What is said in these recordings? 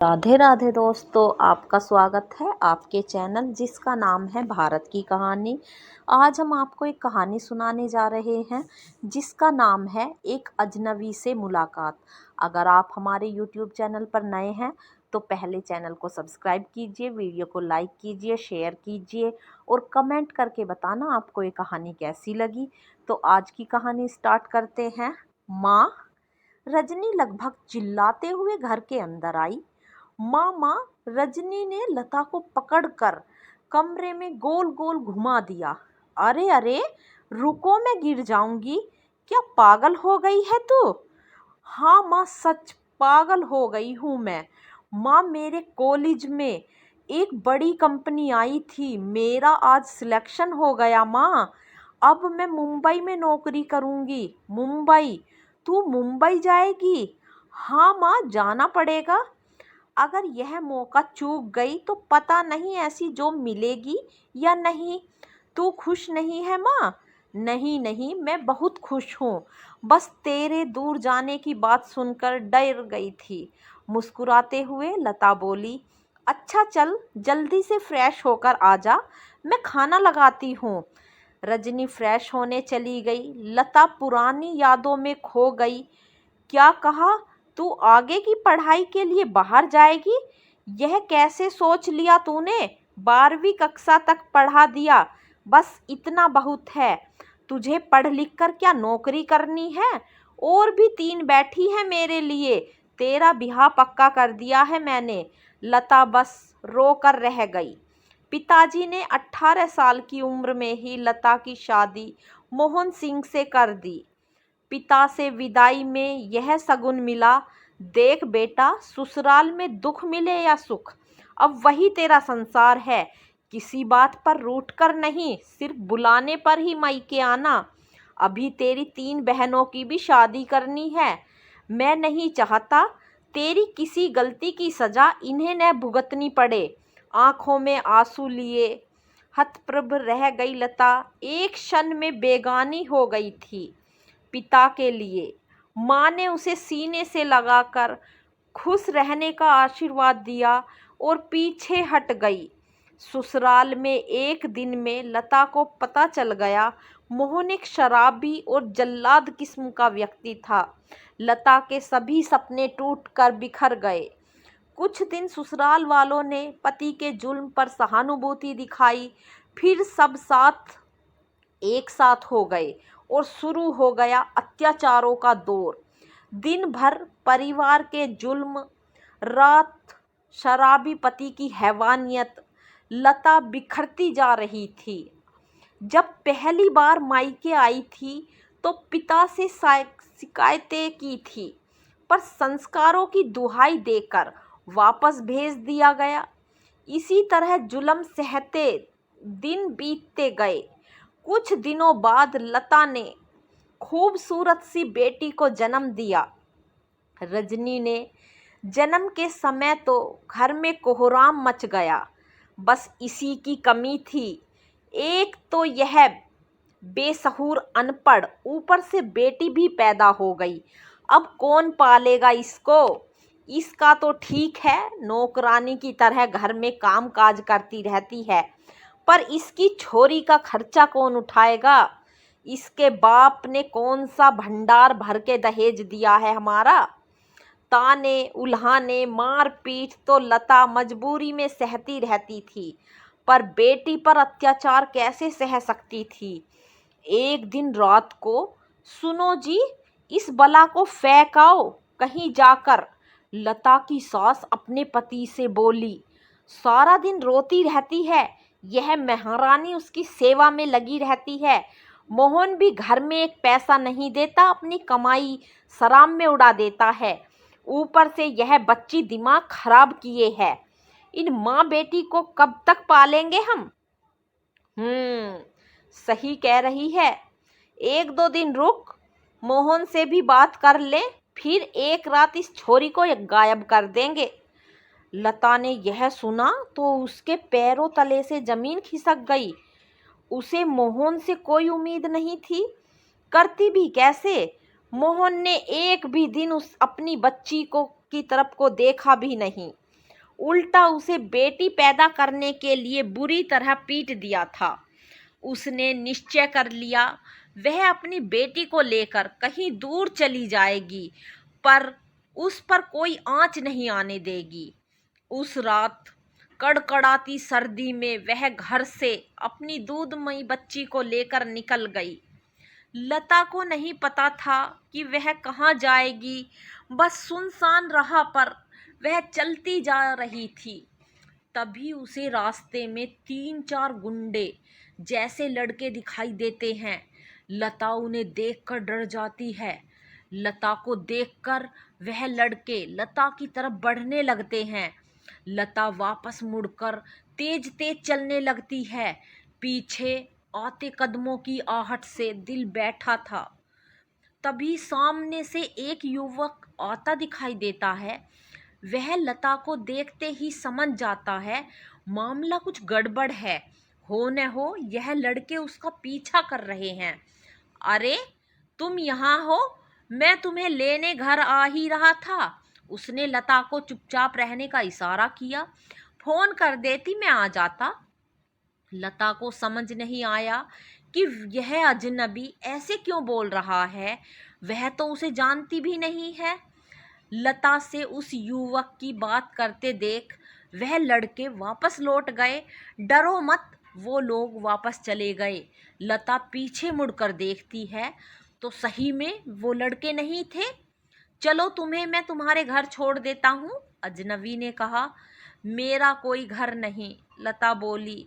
राधे राधे दोस्तों, आपका स्वागत है आपके चैनल जिसका नाम है भारत की कहानी। आज हम आपको एक कहानी सुनाने जा रहे हैं जिसका नाम है एक अजनबी से मुलाकात। अगर आप हमारे यूट्यूब चैनल पर नए हैं तो पहले चैनल को सब्सक्राइब कीजिए, वीडियो को लाइक कीजिए, शेयर कीजिए और कमेंट करके बताना आपको ये कहानी कैसी लगी। तो आज की कहानी स्टार्ट करते हैं। माँ। रजनी लगभग चिल्लाते हुए घर के अंदर आई। माँ, रजनी ने लता को पकड़कर कमरे में गोल गोल घुमा दिया। अरे अरे, रुको, मैं गिर जाऊंगी। क्या पागल हो गई है तू? हाँ माँ, सच पागल हो गई हूँ मैं। माँ, मेरे कॉलेज में एक बड़ी कंपनी आई थी, मेरा आज सिलेक्शन हो गया माँ। अब मैं मुंबई में नौकरी करूँगी। मुंबई? तू मुंबई जाएगी? हाँ माँ, जाना पड़ेगा। अगर यह मौका चूक गई तो पता नहीं ऐसी जॉब मिलेगी या नहीं। तू खुश नहीं है माँ? नहीं नहीं, मैं बहुत खुश हूँ। बस तेरे दूर जाने की बात सुनकर डर गई थी। मुस्कुराते हुए लता बोली, अच्छा चल, जल्दी से फ्रेश होकर आ जा, मैं खाना लगाती हूँ। रजनी फ्रेश होने चली गई। लता पुरानी यादों में खो गई। क्या कहा? तू आगे की पढ़ाई के लिए बाहर जाएगी? यह कैसे सोच लिया तूने? 12वीं कक्षा तक पढ़ा दिया, बस इतना बहुत है। तुझे पढ़ लिख कर क्या नौकरी करनी है? और भी 3 बैठी है मेरे लिए। तेरा ब्याह पक्का कर दिया है मैंने। लता बस रो कर रह गई। पिताजी ने 18 साल की उम्र में ही लता की शादी मोहन सिंह से कर दी। पिता से विदाई में यह शगुन मिला, देख बेटा, ससुराल में दुख मिले या सुख, अब वही तेरा संसार है। किसी बात पर रूठ कर नहीं, सिर्फ बुलाने पर ही मायके आना। अभी तेरी 3 बहनों की भी शादी करनी है। मैं नहीं चाहता तेरी किसी गलती की सजा इन्हें न भुगतनी पड़े। आंखों में आंसू लिए हतप्रभ रह गई लता। एक क्षण में बेगानी हो गई थी पिता के लिए। माँ ने उसे सीने से लगाकर खुश रहने का आशीर्वाद दिया और पीछे हट गई। ससुराल में एक दिन में लता को पता चल गया मोहन एक शराबी और जल्लाद किस्म का व्यक्ति था। लता के सभी सपने टूटकर बिखर गए। कुछ दिन ससुराल वालों ने पति के जुल्म पर सहानुभूति दिखाई, फिर सब साथ एक साथ हो गए और शुरू हो गया अत्याचारों का दौर। दिन भर परिवार के जुल्म, रात शराबी पति की हैवानियत। लता बिखरती जा रही थी। जब पहली बार मायके आई थी तो पिता से शिकायतें की थी, पर संस्कारों की दुहाई देकर वापस भेज दिया गया। इसी तरह जुल्म सहते दिन बीतते गए। कुछ दिनों बाद लता ने खूबसूरत सी बेटी को जन्म दिया। रजनी ने जन्म के समय तो घर में कोहराम मच गया। बस इसी की कमी थी, एक तो यह बेसहुर अनपढ़, ऊपर से बेटी भी पैदा हो गई। अब कौन पालेगा इसको? इसका तो ठीक है, नौकरानी की तरह घर में काम काज करती रहती है, पर इसकी छोरी का खर्चा कौन उठाएगा? इसके बाप ने कौन सा भंडार भर के दहेज दिया है हमारा? ताने उल्हाने मार पीट तो लता मजबूरी में सहती रहती थी, पर बेटी पर अत्याचार कैसे सह सकती थी। एक दिन रात को, सुनो जी, इस बला को फेंक आओ कहीं जाकर, लता की सास अपने पति से बोली। सारा दिन रोती रहती है, यह महारानी उसकी सेवा में लगी रहती है। मोहन भी घर में एक पैसा नहीं देता, अपनी कमाई शराब में उड़ा देता है। ऊपर से यह बच्ची दिमाग खराब किए है। इन माँ बेटी को कब तक पालेंगे हम? सही कह रही है। 1-2 दिन रुक, मोहन से भी बात कर ले, फिर एक रात इस छोरी को गायब कर देंगे। लता ने यह सुना तो उसके पैरों तले से जमीन खिसक गई। उसे मोहन से कोई उम्मीद नहीं थी, करती भी कैसे? मोहन ने एक भी दिन उस अपनी बच्ची को की तरफ को देखा भी नहीं। उल्टा उसे बेटी पैदा करने के लिए बुरी तरह पीट दिया था। उसने निश्चय कर लिया वह अपनी बेटी को लेकर कहीं दूर चली जाएगी, पर उस पर कोई आंच नहीं आने देगी। उस रात कड़कड़ाती सर्दी में वह घर से अपनी दूधमयी बच्ची को लेकर निकल गई। लता को नहीं पता था कि वह कहाँ जाएगी। बस सुनसान राह पर वह चलती जा रही थी। तभी उसे रास्ते में 3-4 गुंडे जैसे लड़के दिखाई देते हैं। लता उन्हें देखकर डर जाती है। लता को देखकर वह लड़के लता की तरफ बढ़ने लगते हैं। लता वापस मुड़कर तेज तेज चलने लगती है। पीछे आते कदमों की आहट से दिल बैठा था। तभी सामने से एक युवक आता दिखाई देता है। वह लता को देखते ही समझ जाता है मामला कुछ गड़बड़ है। हो न हो यह लड़के उसका पीछा कर रहे हैं। अरे तुम यहाँ हो, मैं तुम्हें लेने घर आ ही रहा था। उसने लता को चुपचाप रहने का इशारा किया। फोन कर देती मैं आ जाता। लता को समझ नहीं आया कि यह अजनबी ऐसे क्यों बोल रहा है। वह तो उसे जानती भी नहीं है। लता से उस युवक की बात करते देख वह लड़के वापस लौट गए। डरो मत, वो लोग वापस चले गए। लता पीछे मुड़कर देखती है तो सही में वो लड़के नहीं थे। चलो तुम्हें मैं तुम्हारे घर छोड़ देता हूँ, अजनबी ने कहा। मेरा कोई घर नहीं, लता बोली।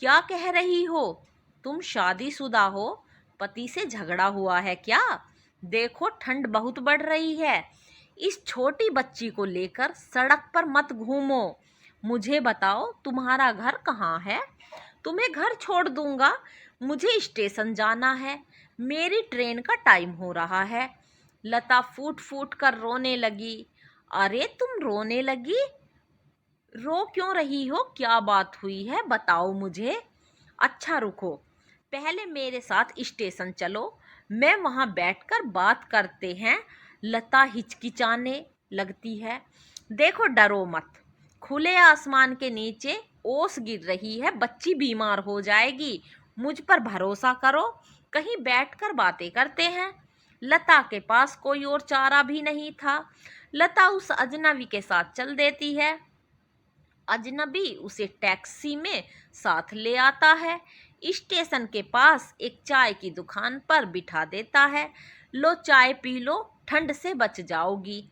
क्या कह रही हो? तुम शादीशुदा हो? पति से झगड़ा हुआ है क्या? देखो ठंड बहुत बढ़ रही है। इस छोटी बच्ची को लेकर सड़क पर मत घूमो। मुझे बताओ तुम्हारा घर कहाँ है? तुम्हें घर छोड़ दूंगा। मुझे स्टेशन जाना है, मेरी ट्रेन का टाइम हो रहा है। लता फूट फूट कर रोने लगी। अरे तुम रोने लगी? रो क्यों रही हो? क्या बात हुई है, बताओ मुझे। अच्छा रुको, पहले मेरे साथ स्टेशन चलो, मैं वहाँ बैठकर बात करते हैं। लता हिचकिचाने लगती है। देखो डरो मत, खुले आसमान के नीचे ओस गिर रही है, बच्ची बीमार हो जाएगी। मुझ पर भरोसा करो, कहीं बैठकर बातें करते हैं। लता के पास कोई और चारा भी नहीं था। लता उस अजनबी के साथ चल देती है। अजनबी उसे टैक्सी में साथ ले आता है। स्टेशन के पास एक चाय की दुकान पर बिठा देता है। लो चाय पी लो, ठंड से बच जाओगी।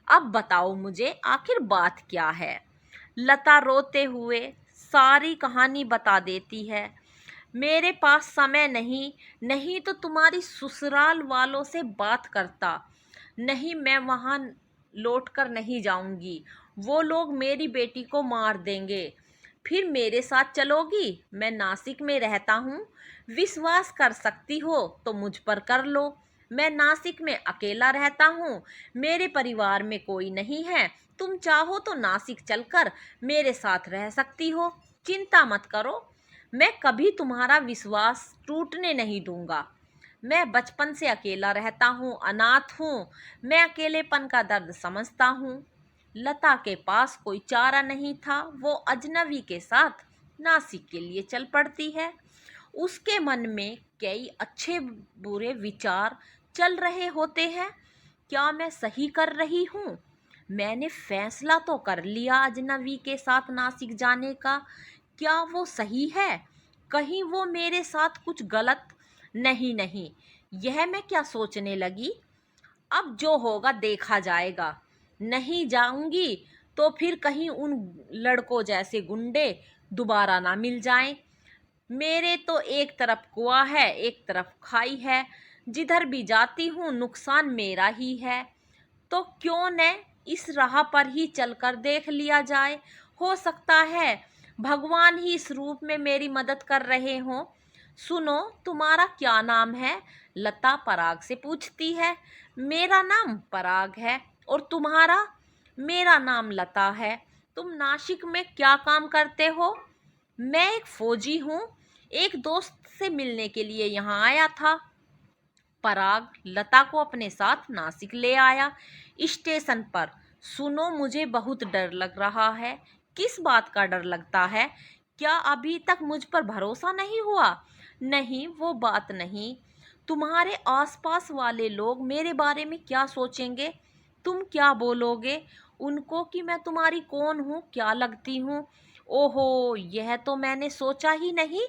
अब बताओ मुझे आखिर बात क्या है? लता रोते हुए सारी कहानी बता देती है। मेरे पास समय नहीं, नहीं तो तुम्हारी ससुराल वालों से बात करता। नहीं, मैं वहाँ लौट कर नहीं जाऊंगी। वो लोग मेरी बेटी को मार देंगे। फिर मेरे साथ चलोगी? मैं नासिक में रहता हूँ। विश्वास कर सकती हो तो मुझ पर कर लो। मैं नासिक में अकेला रहता हूँ, मेरे परिवार में कोई नहीं है। तुम चाहो तो नासिक चलकर मेरे साथ रह सकती हो। चिंता मत करो, मैं कभी तुम्हारा विश्वास टूटने नहीं दूंगा। मैं बचपन से अकेला रहता हूँ, अनाथ हूँ। मैं अकेलेपन का दर्द समझता हूँ। लता के पास कोई चारा नहीं था। वो अजनबी के साथ नासिक के लिए चल पड़ती है। उसके मन में कई अच्छे बुरे विचार चल रहे होते हैं। क्या मैं सही कर रही हूँ? मैंने फैसला तो कर लिया अजनबी के साथ नासिक जाने का। क्या वो सही है? कहीं वो मेरे साथ कुछ गलत नहीं नहीं, यह मैं क्या सोचने लगी। अब जो होगा देखा जाएगा। नहीं जाऊंगी तो फिर कहीं उन लड़कों जैसे गुंडे दोबारा ना मिल जाएं। मेरे तो एक तरफ कुआं है, एक तरफ खाई है। जिधर भी जाती हूँ नुकसान मेरा ही है। तो क्यों न इस राह पर ही चलकर देख लिया जाए। हो सकता है भगवान ही इस रूप में मेरी मदद कर रहे हों। सुनो, तुम्हारा क्या नाम है? लता पराग से पूछती है। मेरा नाम पराग है। और तुम्हारा? मेरा नाम लता है। तुम नासिक में क्या काम करते हो? मैं एक फौजी हूँ, एक दोस्त से मिलने के लिए यहाँ आया था। पराग लता को अपने साथ नासिक ले आया। स्टेशन पर, सुनो मुझे बहुत डर लग रहा है। किस बात का डर लगता है? क्या अभी तक मुझ पर भरोसा नहीं हुआ? नहीं, वो बात नहीं। तुम्हारे आसपास वाले लोग मेरे बारे में क्या सोचेंगे? तुम क्या बोलोगे उनको कि मैं तुम्हारी कौन हूँ, क्या लगती हूँ? ओहो, यह तो मैंने सोचा ही नहीं।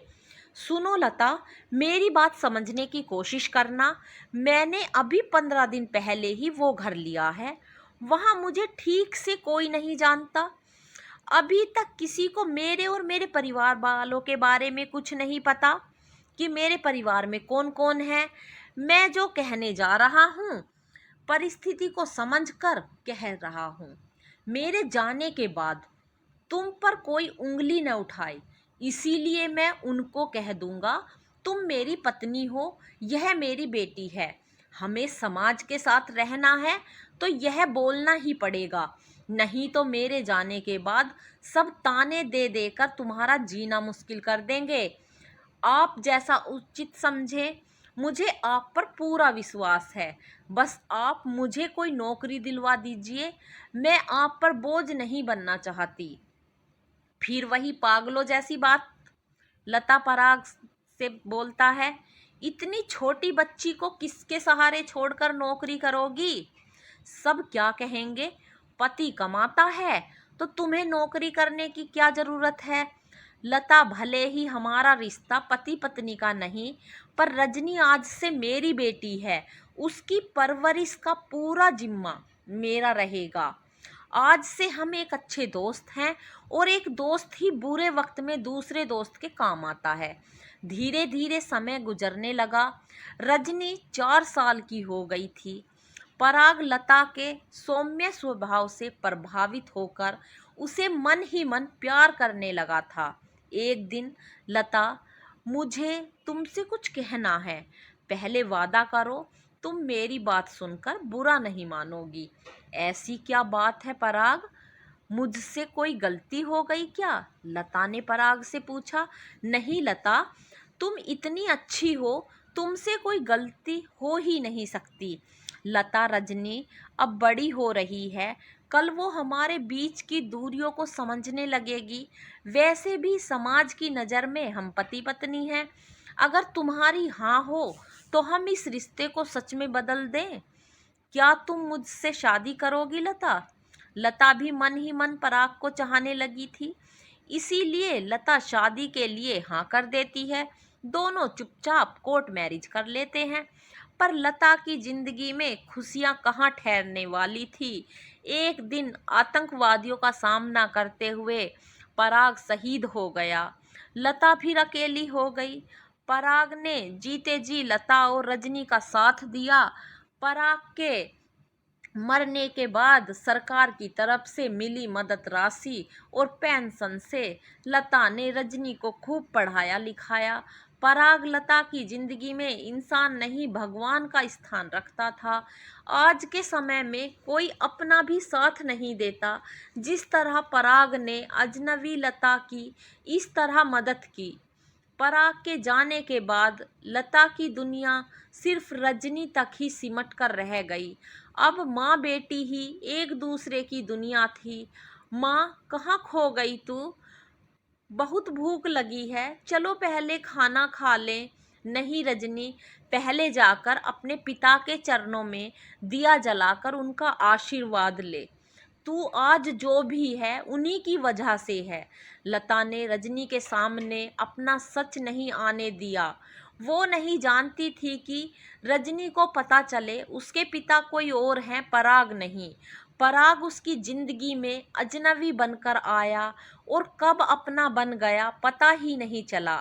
सुनो लता, मेरी बात समझने की कोशिश करना। मैंने अभी 15 दिन पहले ही वो घर लिया है। वहाँ मुझे ठीक से कोई नहीं जानता। अभी तक किसी को मेरे और मेरे परिवार वालों के बारे में कुछ नहीं पता कि मेरे परिवार में कौन कौन है। मैं जो कहने जा रहा हूँ, परिस्थिति को समझकर कह रहा हूँ। मेरे जाने के बाद तुम पर कोई उंगली न उठाए, इसीलिए मैं उनको कह दूंगा तुम मेरी पत्नी हो, यह मेरी बेटी है। हमें समाज के साथ रहना है तो यह बोलना ही पड़ेगा, नहीं तो मेरे जाने के बाद सब ताने दे देकर तुम्हारा जीना मुश्किल कर देंगे। आप जैसा उचित समझें। मुझे आप पर पूरा विश्वास है। बस आप मुझे कोई नौकरी दिलवा दीजिए। मैं आप पर बोझ नहीं बनना चाहती। फिर वही पागलों जैसी बात। लता पराग से बोलता है, इतनी छोटी बच्ची को किसके सहारे छोड़कर नौकरी करोगी? सब क्या कहेंगे? पति कमाता है तो तुम्हें नौकरी करने की क्या जरूरत है? लता, भले ही हमारा रिश्ता पति पत्नी का नहीं, पर रजनी आज से मेरी बेटी है। उसकी परवरिश का पूरा जिम्मा मेरा रहेगा। आज से हम एक अच्छे दोस्त हैं, और एक दोस्त ही बुरे वक्त में दूसरे दोस्त के काम आता है। धीरे धीरे समय गुजरने लगा। रजनी 4 साल की हो गई थी। पराग लता के सौम्य स्वभाव से प्रभावित होकर उसे मन ही मन प्यार करने लगा था। एक दिन, लता, मुझे तुमसे कुछ कहना है। पहले वादा करो तुम मेरी बात सुनकर बुरा नहीं मानोगी। ऐसी क्या बात है पराग? मुझसे कोई गलती हो गई क्या? लता ने पराग से पूछा। नहीं लता, तुम इतनी अच्छी हो, तुमसे कोई गलती हो ही नहीं सकती। लता, रजनी अब बड़ी हो रही है, कल वो हमारे बीच की दूरियों को समझने लगेगी। वैसे भी समाज की नज़र में हम पति पत्नी हैं। अगर तुम्हारी हाँ हो तो हम इस रिश्ते को सच में बदल दें। क्या तुम मुझसे शादी करोगी लता? लता भी मन ही मन पराग को चाहने लगी थी, इसीलिए लता शादी के लिए हाँ कर देती है। दोनों चुपचाप कोर्ट मैरिज कर लेते हैं। पर लता की जिंदगी में खुशियां कहाँ ठहरने वाली थी। एक दिन आतंकवादियों का सामना करते हुए पराग शहीद हो गया। लता फिर अकेली हो गई। पराग ने जीते जी लता और रजनी का साथ दिया। पराग के मरने के बाद सरकार की तरफ से मिली मदद राशि और पेंशन से लता ने रजनी को खूब पढ़ाया लिखाया। पराग लता की जिंदगी में इंसान नहीं, भगवान का स्थान रखता था। आज के समय में कोई अपना भी साथ नहीं देता। जिस तरह पराग ने अजनबी लता की इस तरह मदद की। पराग के जाने के बाद लता की दुनिया सिर्फ रजनी तक ही सिमट कर रह गई। अब माँ बेटी ही एक दूसरे की दुनिया थी। माँ, कहाँ खो गई तू? बहुत भूख लगी है, चलो पहले खाना खा लें। नहीं रजनी, पहले जाकर अपने पिता के चरणों में दिया जलाकर उनका आशीर्वाद ले। तू आज जो भी है उन्हीं की वजह से है। लता ने रजनी के सामने अपना सच नहीं आने दिया। वो नहीं जानती थी कि रजनी को पता चले उसके पिता कोई और हैं, पराग नहीं। पराग उसकी जिंदगी में अजनबी बनकर आया और कब अपना बन गया पता ही नहीं चला।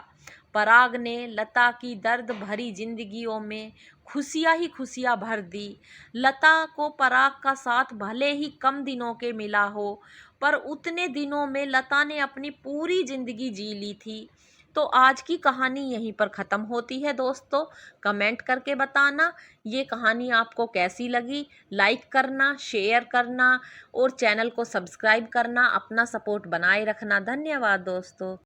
पराग ने लता की दर्द भरी जिंदगियों में खुशियाँ ही खुशियाँ भर दी। लता को पराग का साथ भले ही कम दिनों के मिला हो, पर उतने दिनों में लता ने अपनी पूरी जिंदगी जी ली थी। तो आज की कहानी यहीं पर ख़त्म होती है दोस्तों। कमेंट करके बताना ये कहानी आपको कैसी लगी। लाइक करना, शेयर करना और चैनल को सब्सक्राइब करना, अपना सपोर्ट बनाए रखना। धन्यवाद दोस्तों।